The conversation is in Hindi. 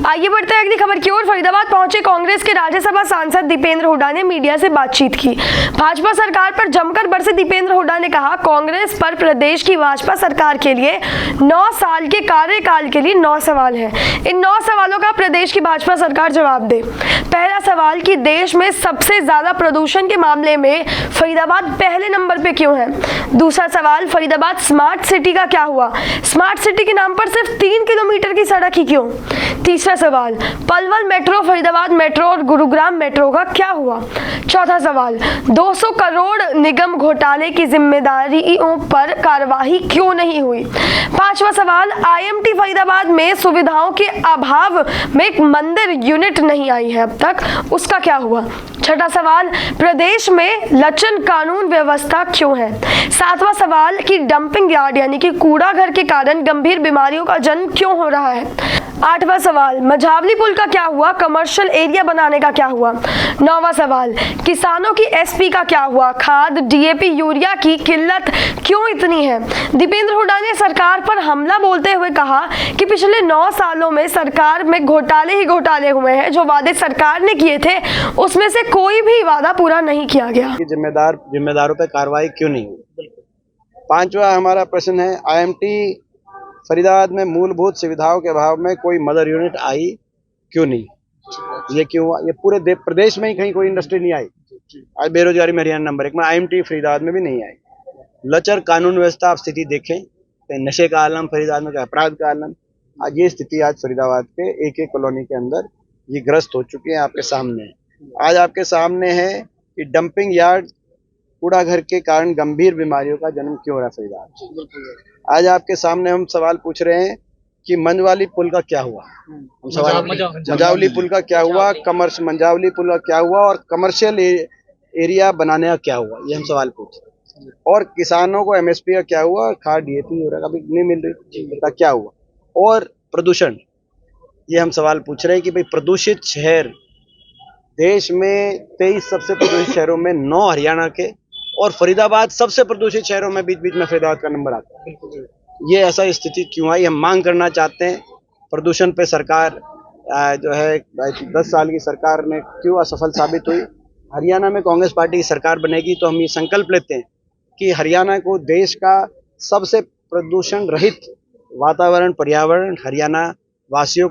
आइए बढ़ते हैं अगली खबर की ओर। फरीदाबाद पहुंचे कांग्रेस के राज्यसभा सांसद दीपेंद्र हुड्डा ने मीडिया से बातचीत की। भाजपा सरकार पर जमकर बरसे दीपेंद्र हुड्डा ने कहा, कांग्रेस पर प्रदेश की भाजपा सरकार के लिए 9 साल के कार्यकाल के लिए 9 सवाल हैं। इन 9 सवालों का प्रदेश की भाजपा सरकार जवाब दे। पहला सवाल कि देश में सबसे ज्यादा प्रदूषण के मामले में फरीदाबाद पहले नंबर पे क्यों है। दूसरा सवाल, फरीदाबाद स्मार्ट सिटी का क्या हुआ। स्मार्ट सिटी के नाम पर सिर्फ 3 किलोमीटर की सड़क ही क्यों। तीसरा सवाल, पलवल मेट्रो, फरीदाबाद मेट्रो और गुरुग्राम मेट्रो का क्या हुआ। चौथा सवाल, 200 करोड़ निगम घोटाले की जिम्मेदारियों पर कार्रवाई क्यों नहीं हुई। पांचवा सवाल, आईएमटी फरीदाबाद में सुविधाओं के अभाव में एक मंदिर यूनिट नहीं आई है अब तक, उसका क्या हुआ। छठा सवाल, प्रदेश में लचन कानून व्यवस्था क्यों है। सातवां सवाल कि डंपिंग यार्ड यानी कि कूड़ा घर के कारण गंभीर बीमारियों का जन्म क्यों हो रहा है। आठवां सवाल, मझावली पुल का क्या हुआ, कमर्शियल एरिया बनाने का क्या हुआ। नौवां सवाल, किसानों की एसपी का क्या हुआ, खाद डीएपी यूरिया की किल्लत क्यों इतनी है। दीपेंद्र हुड्डा ने सरकार पर हमला बोलते हुए कहा कि पिछले 9 सालों में सरकार में घोटाले ही घोटाले हुए हैं। जो वादे सरकार ने किए थे उसमें से कोई भी वादा पूरा नहीं किया गया। जिम्मेदारों पर कार्रवाई क्यों नहीं हुई। पांचवा हमारा प्रश्न है, आईएमटी फरीदाबाद में मूलभूत सुविधाओं के अभाव में कोई मदर यूनिट आई क्यों नहीं। ये क्यों हुआ। ये पूरे प्रदेश में ही कहीं कोई इंडस्ट्री नहीं आई। आज बेरोजगारी में हरियाणा नंबर 1 में, आईएमटी फरीदाबाद में भी नहीं आई। लचर कानून व्यवस्था आप स्थिति देखें, नशे का आलम फरीदाबाद में, अपराध का आलम, आज ये स्थिति आज फरीदाबाद के एक कॉलोनी के अंदर ये ग्रस्त हो चुकी है। आपके सामने है, आज आपके सामने है कि डंपिंग यार्ड कूड़ा घर के कारण गंभीर बीमारियों का जन्म क्यों हो रहा है फरीदाबाद। आज आपके सामने हम सवाल पूछ रहे हैं कि मंझवाली पुल का क्या हुआ। हम सवाल मंझावली पुल का क्या हुआ, मंझावली पुल का क्या हुआ और कमर्शियल एरिया बनाने का क्या हुआ, ये हम सवाल पूछ रहे हैं। और किसानों को एमएसपी का क्या हुआ, खाद डीएपी अभी नहीं मिल रही का क्या हुआ। और प्रदूषण, ये हम सवाल पूछ रहे हैं कि भाई प्रदूषित शहर, देश में 23 सबसे प्रदूषित शहरों में 9 हरियाणा के और फरीदाबाद सबसे प्रदूषित शहरों में बीच बीच में फरीदाबाद का नंबर आता है। ये ऐसा स्थिति क्यों आई, हम मांग करना चाहते हैं। प्रदूषण पे सरकार जो है 10 साल की सरकार ने क्यों असफल साबित हुई। हरियाणा में कांग्रेस पार्टी की सरकार बनेगी तो हम ये संकल्प लेते हैं कि हरियाणा को देश का सबसे प्रदूषण रहित वातावरण पर्यावरण हरियाणा वासियों